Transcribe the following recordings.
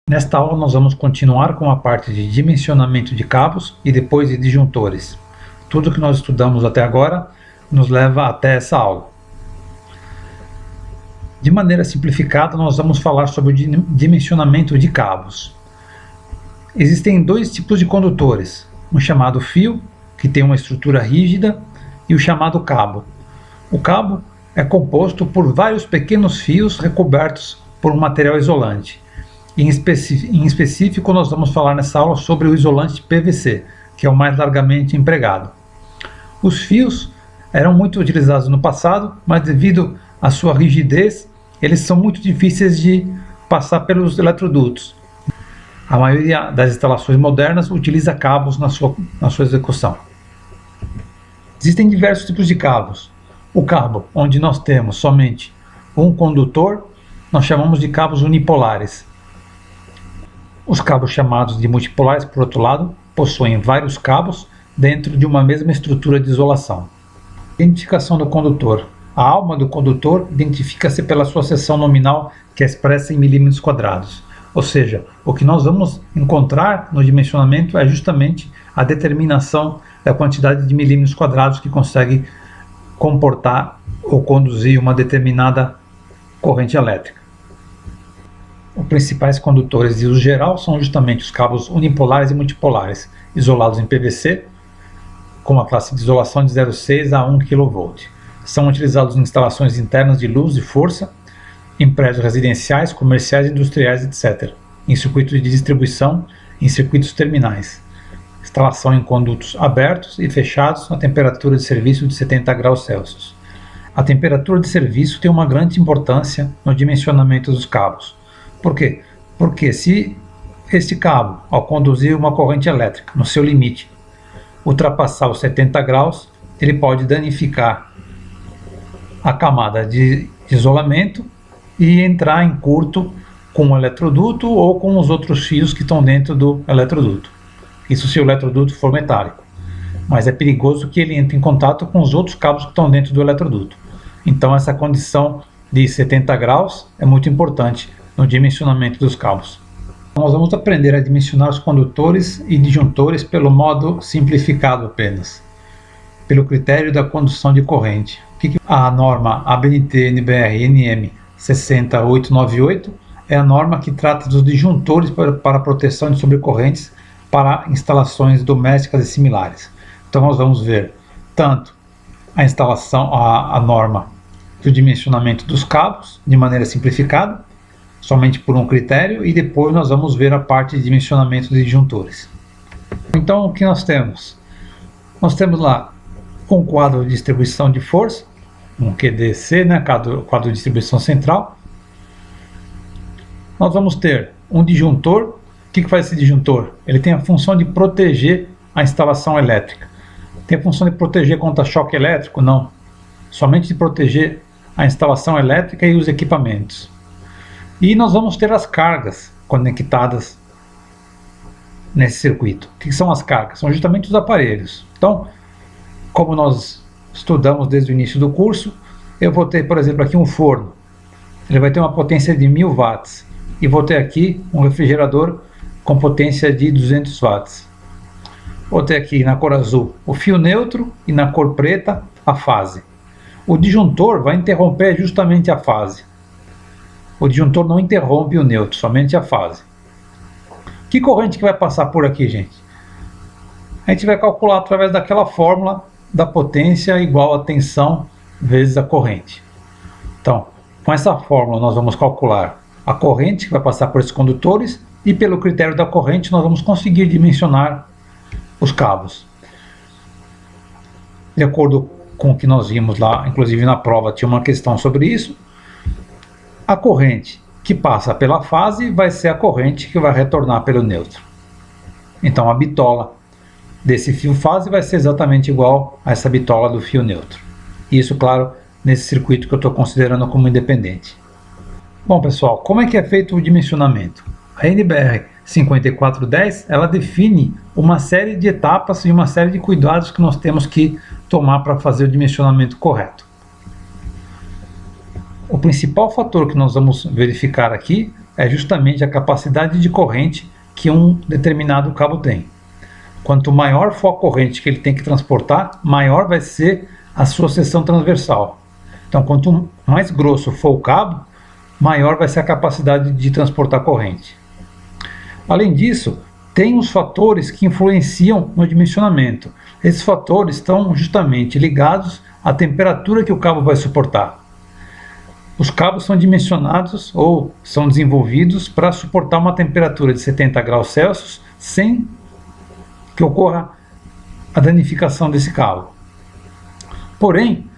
Nesta aula nós vamos continuar com a parte de dimensionamento de cabos e depois de disjuntores. Tudo que nós estudamos até agora nos leva até essa aula. De maneira simplificada, nós vamos falar sobre o dimensionamento de cabos. Existem dois tipos de condutores, um chamado fio, que tem uma estrutura rígida, e o chamado cabo. O cabo é composto por vários pequenos fios recobertos por um material isolante. Em específico, nós vamos falar nessa aula sobre o isolante PVC, que é o mais largamente empregado. Os fios eram muito utilizados no passado, mas devido à sua rigidez, eles são muito difíceis de passar pelos eletrodutos. A maioria das instalações modernas utiliza cabos na sua execução. Existem diversos tipos de cabos. O cabo, onde nós temos somente um condutor, nós chamamos de cabos unipolares. Os cabos chamados de multipolares, por outro lado, possuem vários cabos dentro de uma mesma estrutura de isolação. Identificação do condutor. A alma do condutor identifica-se pela sua seção nominal, que é expressa em milímetros quadrados. Ou seja, o que nós vamos encontrar no dimensionamento é justamente a determinação da quantidade de milímetros quadrados que consegue comportar ou conduzir uma determinada corrente elétrica. Os principais condutores de uso geral são justamente os cabos unipolares e multipolares, isolados em PVC, com a classe de isolação de 0,6 a 1 kV. São utilizados em instalações internas de luz e força, em prédios residenciais, comerciais, industriais, etc., em circuitos de distribuição, em circuitos terminais. Instalação em condutos abertos e fechados a temperatura de serviço de 70 graus Celsius. A temperatura de serviço tem uma grande importância no dimensionamento dos cabos. Por quê? Porque se este cabo, ao conduzir uma corrente elétrica no seu limite, ultrapassar os 70 graus, ele pode danificar a camada de isolamento e entrar em curto com o eletroduto ou com os outros fios que estão dentro do eletroduto. Isso se o eletroduto for metálico. Mas é perigoso que ele entre em contato com os outros cabos que estão dentro do eletroduto. Então essa condição de 70 graus é muito importante no dimensionamento dos cabos. Nós vamos aprender a dimensionar os condutores e disjuntores pelo modo simplificado apenas, pelo critério da condução de corrente. A norma ABNT-NBR-NM 60898 é a norma que trata dos disjuntores para proteção de sobrecorrentes para instalações domésticas e similares. Então nós vamos ver tanto a instalação, a norma do dimensionamento dos cabos de maneira simplificada, somente por um critério, e depois nós vamos ver a parte de dimensionamento de disjuntores. Então o que nós temos? Nós temos lá um quadro de distribuição de força, um QDC, quadro de distribuição central. Nós vamos ter um disjuntor. O que faz esse disjuntor? Ele tem a função de proteger a instalação elétrica. Tem a função de proteger contra choque elétrico? Não. Somente de proteger a instalação elétrica e os equipamentos. E nós vamos ter as cargas conectadas nesse circuito. O que são as cargas? São justamente os aparelhos. Então, como nós estudamos desde o início do curso, eu vou ter, por exemplo, aqui um forno. Ele vai ter uma potência de 1000 watts. E vou ter aqui um refrigerador com potência de 200 watts. Vou ter aqui na cor azul o fio neutro e na cor preta a fase. O disjuntor vai interromper justamente a fase. O disjuntor não interrompe o neutro, somente a fase. Que corrente que vai passar por aqui, gente? A gente vai calcular através daquela fórmula da potência igual a tensão vezes a corrente. Então, com essa fórmula nós vamos calcular a corrente que vai passar por esses condutores e pelo critério da corrente nós vamos conseguir dimensionar os cabos. De acordo com o que nós vimos lá, inclusive na prova tinha uma questão sobre isso, a corrente que passa pela fase vai ser a corrente que vai retornar pelo neutro. Então a bitola desse fio fase vai ser exatamente igual a essa bitola do fio neutro. Isso, claro, nesse circuito que eu estou considerando como independente. Bom, pessoal, como é que é feito o dimensionamento? A NBR 5410 ela define uma série de etapas e uma série de cuidados que nós temos que tomar para fazer o dimensionamento correto. O principal fator que nós vamos verificar aqui é justamente a capacidade de corrente que um determinado cabo tem. Quanto maior for a corrente que ele tem que transportar, maior vai ser a sua seção transversal. Então, quanto mais grosso for o cabo, maior vai ser a capacidade de transportar corrente. Além disso, tem os fatores que influenciam no dimensionamento. Esses fatores estão justamente ligados à temperatura que o cabo vai suportar. Os cabos são dimensionados ou são desenvolvidos para suportar uma temperatura de 70 graus Celsius sem que ocorra a danificação desse cabo. Porém,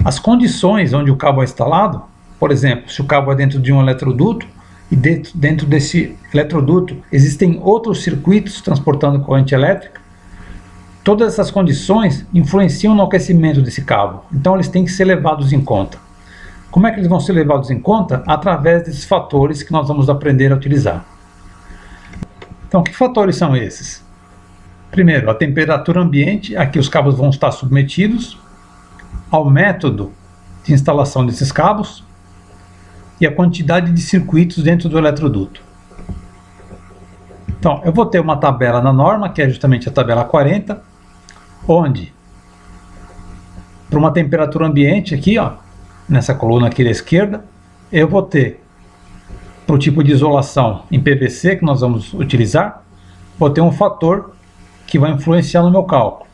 as condições onde o cabo é instalado, por exemplo, se o cabo é dentro de um eletroduto e dentro desse eletroduto existem outros circuitos transportando corrente elétrica, todas essas condições influenciam no aquecimento desse cabo, então eles têm que ser levados em conta. Como é que eles vão ser levados em conta? Através desses fatores que nós vamos aprender a utilizar. Então, que fatores são esses? Primeiro, a temperatura ambiente a que os cabos vão estar submetidos, ao método de instalação desses cabos e a quantidade de circuitos dentro do eletroduto. Então, eu vou ter uma tabela na norma, que é justamente a tabela 40, onde, para uma temperatura ambiente aqui, ó, nessa coluna aqui da esquerda, eu vou ter, para o tipo de isolação em PVC que nós vamos utilizar, vou ter um fator que vai influenciar no meu cálculo.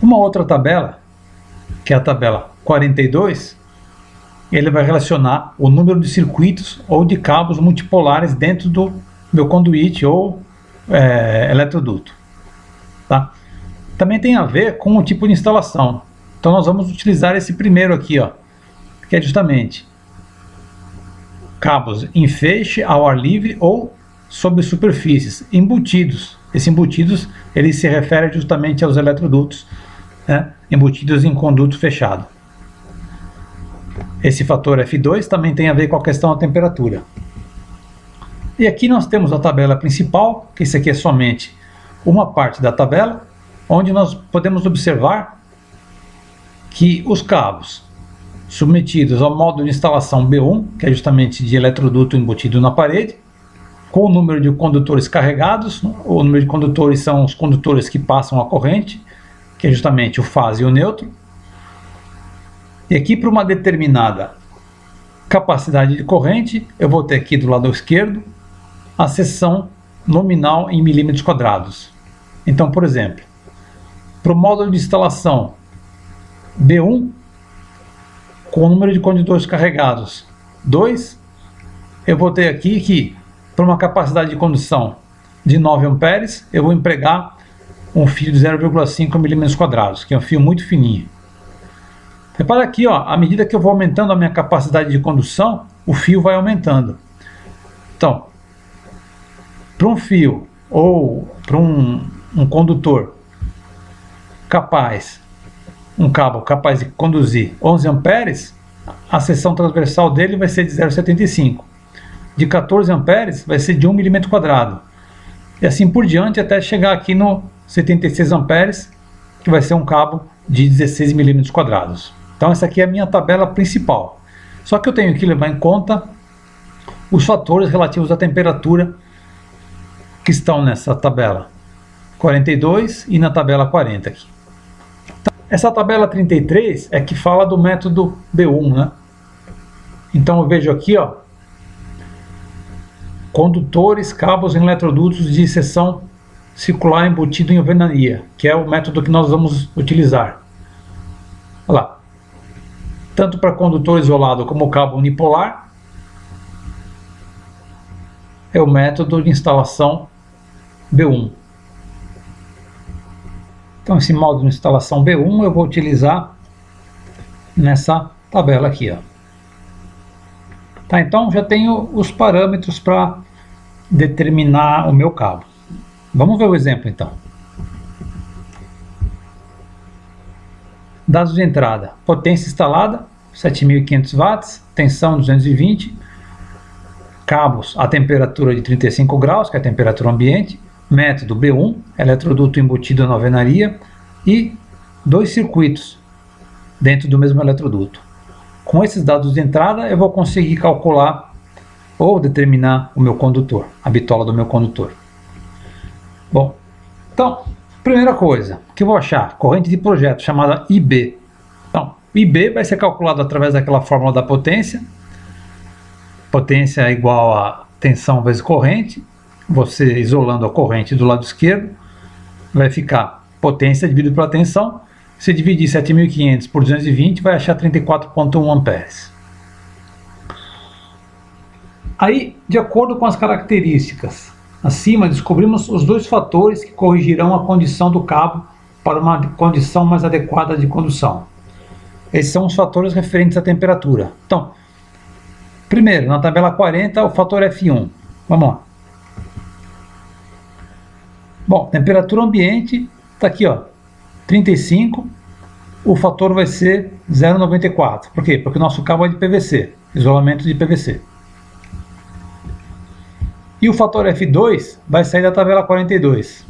Uma outra tabela, que é a tabela 42, ele vai relacionar o número de circuitos ou de cabos multipolares dentro do meu conduíte ou eletroduto. Tá? Também tem a ver com o tipo de instalação. Então nós vamos utilizar esse primeiro aqui, ó, que é justamente cabos em feixe, ao ar livre ou sobre superfícies, embutidos. Esses embutidos, ele se refere justamente aos eletrodutos, né, embutidos em conduto fechado. Esse fator F2 também tem a ver com a questão da temperatura. E aqui nós temos a tabela principal, que isso aqui é somente uma parte da tabela, onde nós podemos observar que os cabos submetidos ao modo de instalação B1, que é justamente de eletroduto embutido na parede, com o número de condutores carregados, o número de condutores são os condutores que passam a corrente, que é justamente o fase e o neutro. E aqui, para uma determinada capacidade de corrente, eu vou ter aqui do lado esquerdo a seção nominal em milímetros quadrados. Então, por exemplo, para o módulo de instalação B1, com o número de condutores carregados 2, eu vou ter aqui que, para uma capacidade de condução de 9 amperes, eu vou empregar um fio de 0,5 milímetros quadrados, que é um fio muito fininho. Repara aqui, ó, à medida que eu vou aumentando a minha capacidade de condução, o fio vai aumentando. Então, para um fio ou para um condutor capaz, um cabo capaz de conduzir 11 amperes, a seção transversal dele vai ser de 0,75. De 14 amperes vai ser de 1 milímetro quadrado. E assim por diante até chegar aqui no 76 amperes, que vai ser um cabo de 16 milímetros quadrados. Então essa aqui é a minha tabela principal. Só que eu tenho que levar em conta os fatores relativos à temperatura que estão nessa tabela 42 e na tabela 40 aqui. Então, essa tabela 33 é que fala do método B1, né? Então eu vejo aqui, ó, condutores, cabos em eletrodutos de seção circular embutido em alvenaria, que é o método que nós vamos utilizar. Olha lá. Tanto para condutor isolado como cabo unipolar, é o método de instalação B1. Então esse modo de instalação B1 eu vou utilizar nessa tabela aqui, ó. Tá, então já tenho os parâmetros para determinar o meu cabo. Vamos ver o exemplo então. Dados de entrada: potência instalada 7.500 watts, tensão 220, cabos a temperatura de 35 graus, que é a temperatura ambiente, método B1, eletroduto embutido na alvenaria e 2 circuitos dentro do mesmo eletroduto. Com esses dados de entrada eu vou conseguir calcular ou determinar o meu condutor, a bitola do meu condutor. Bom, então, primeira coisa que eu vou achar, corrente de projeto chamada IB. Então, IB vai ser calculado através daquela fórmula da potência. Potência é igual a tensão vezes corrente. Você isolando a corrente do lado esquerdo, vai ficar potência dividido pela tensão. Se dividir 7.500 por 220, vai achar 34,1 amperes. Aí, de acordo com as características acima, descobrimos os dois fatores que corrigirão a condição do cabo para uma condição mais adequada de condução. Esses são os fatores referentes à temperatura. Então, primeiro, na tabela 40, o fator F1. Vamos lá. Bom, temperatura ambiente está aqui, ó, 35. O fator vai ser 0,94. Por quê? Porque o nosso cabo é de PVC, isolamento de PVC. E o fator F2 vai sair da tabela 42.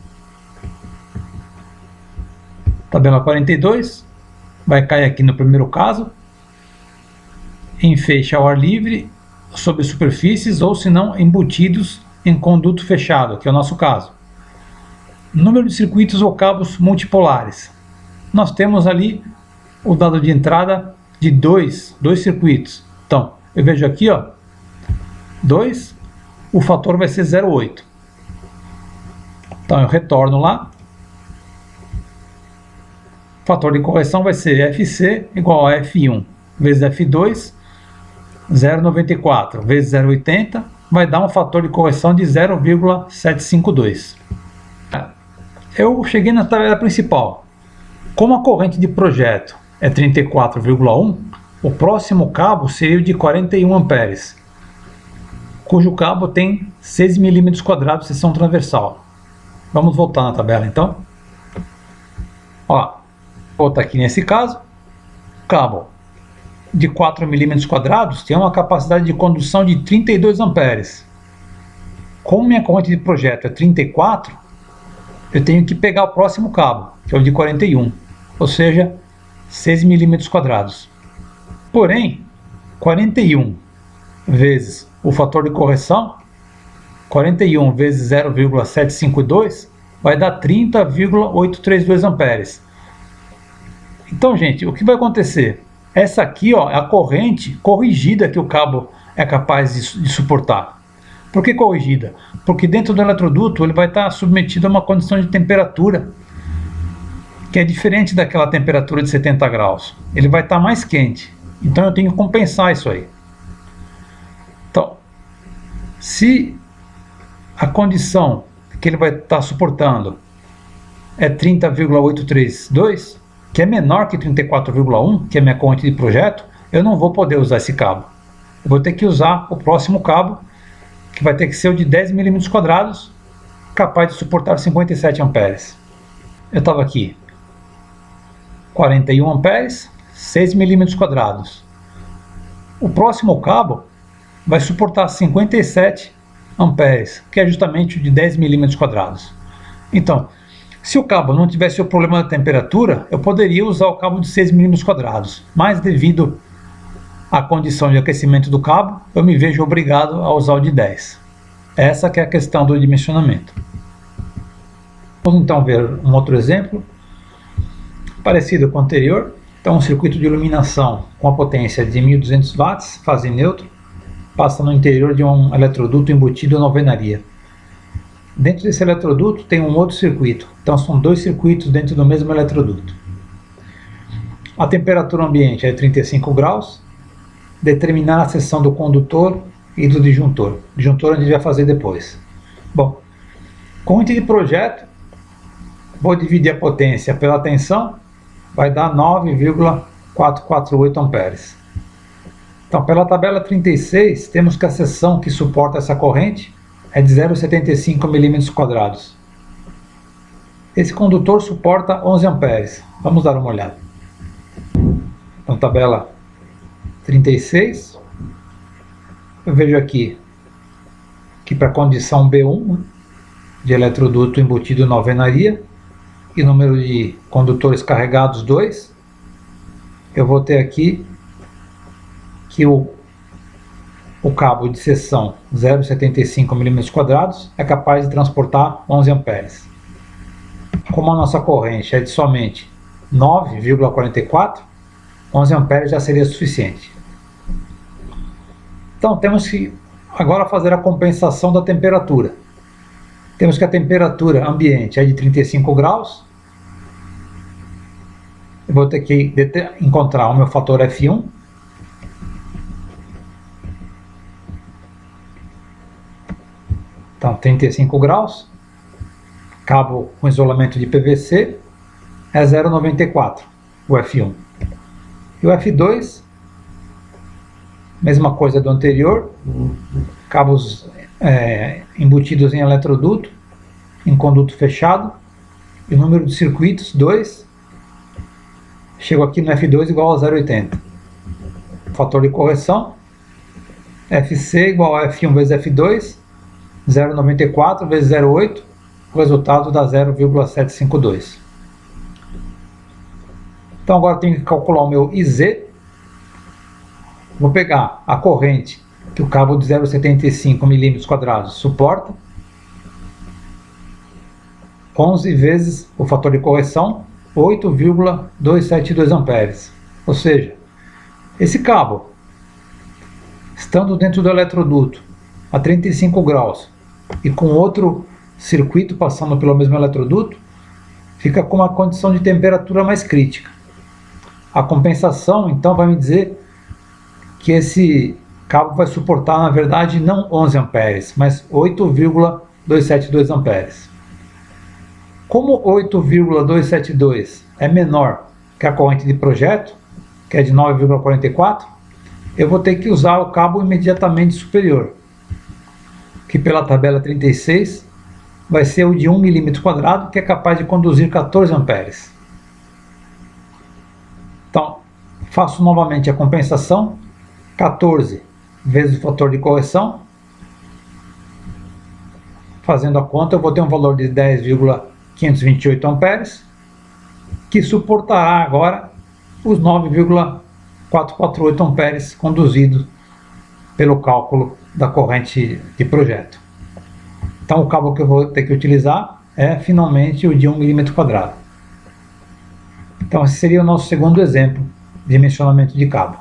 Tabela 42 vai cair aqui no primeiro caso, em feixe ao ar livre, sobre superfícies ou, se não, embutidos em conduto fechado, que é o nosso caso. Número de circuitos ou cabos multipolares. Nós temos ali o dado de entrada de dois circuitos. Então, eu vejo aqui, ó, 2, o fator vai ser 0,8. Então, eu retorno lá. O fator de correção vai ser FC igual a F1 vezes F2, 0,94 vezes 0,80, vai dar um fator de correção de 0,752. Eu cheguei na tabela principal. Como a corrente de projeto é 34,1, o próximo cabo seria o de 41 amperes, cujo cabo tem 6 milímetros quadrados de seção transversal. Vamos voltar na tabela então. Ó, vou botar aqui nesse caso, cabo de 4 milímetros quadrados tem uma capacidade de condução de 32 amperes. Como minha corrente de projeto é 34, eu tenho que pegar o próximo cabo, que é o de 41, ou seja, 6 milímetros quadrados. Porém, 41 vezes o fator de correção, 41 vezes 0,752, vai dar 30,832 amperes. Então, gente, o que vai acontecer? Essa aqui, ó, é a corrente corrigida que o cabo é capaz de suportar. Por que corrigida? Porque dentro do eletroduto ele vai estar submetido a uma condição de temperatura que é diferente daquela temperatura de 70 graus. Ele vai estar mais quente. Então eu tenho que compensar isso aí. Então, se a condição que ele vai estar suportando é 30,832, que é menor que 34,1, que é minha corrente de projeto, eu não vou poder usar esse cabo. Eu vou ter que usar o próximo cabo, que vai ter que ser o de 10 milímetros quadrados, capaz de suportar 57 amperes. Eu estava aqui, 41 amperes, 6 milímetros quadrados. O próximo cabo vai suportar 57 amperes, que é justamente o de 10 milímetros quadrados. Então, se o cabo não tivesse o problema da temperatura, eu poderia usar o cabo de 6 milímetros quadrados, mas devido à condição de aquecimento do cabo, eu me vejo obrigado a usar o de 10. Essa que é a questão do dimensionamento. Vamos então ver um outro exemplo, parecido com o anterior. Então, um circuito de iluminação com a potência de 1.200 watts, fase neutra, passa no interior de um eletroduto embutido na alvenaria. Dentro desse eletroduto tem um outro circuito, então são dois circuitos dentro do mesmo eletroduto. A temperatura ambiente é 35 graus, determinar a seção do condutor e do disjuntor. O disjuntor a gente vai fazer depois. Bom, corrente de projeto, vou dividir a potência pela tensão, vai dar 9,448 amperes. Então, pela tabela 36, temos que a seção que suporta essa corrente é de 0,75 milímetros quadrados. Esse condutor suporta 11 amperes. Vamos dar uma olhada. Então, tabela 36, eu vejo aqui que para a condição B1, de eletroduto embutido na alvenaria, e número de condutores carregados 2, eu vou ter aqui que o o cabo de seção 0,75 mm² é capaz de transportar 11 amperes. Como a nossa corrente é de somente 9,44, 11 amperes já seria suficiente. Então temos que agora fazer a compensação da temperatura. Temos que a temperatura ambiente é de 35 graus. Eu vou ter que encontrar o meu fator F1. Então 35 graus. Cabo com isolamento de PVC é 0,94 o F1. E o F2, mesma coisa do anterior, cabos embutidos em eletroduto, em conduto fechado, e o número de circuitos 2, chego aqui no F2 igual a 0,80. Fator de correção, FC igual a F1 vezes F2, 0,94 vezes 0,8, o resultado dá 0,752. Então agora eu tenho que calcular o meu IZ. Vou pegar a corrente que o cabo de 0,75 mm² suporta, 11 vezes o fator de correção, 8,272 amperes. Ou seja, esse cabo, estando dentro do eletroduto a 35 graus e com outro circuito passando pelo mesmo eletroduto, fica com uma condição de temperatura mais crítica. A compensação então vai me dizer que esse cabo vai suportar, na verdade, não 11 amperes, mas 8,272 amperes. Como 8,272 é menor que a corrente de projeto, que é de 9,44, eu vou ter que usar o cabo imediatamente superior, que pela tabela 36 vai ser o de 1 mm², que é capaz de conduzir 14 amperes. Então, faço novamente a compensação, 14 vezes o fator de correção. Fazendo a conta, eu vou ter um valor de 10,528 amperes, que suportará agora os 9,448 amperes conduzidos pelo cálculo da corrente de projeto. Então o cabo que eu vou ter que utilizar é finalmente o de 1 mm². Então esse seria o nosso segundo exemplo de dimensionamento de cabo.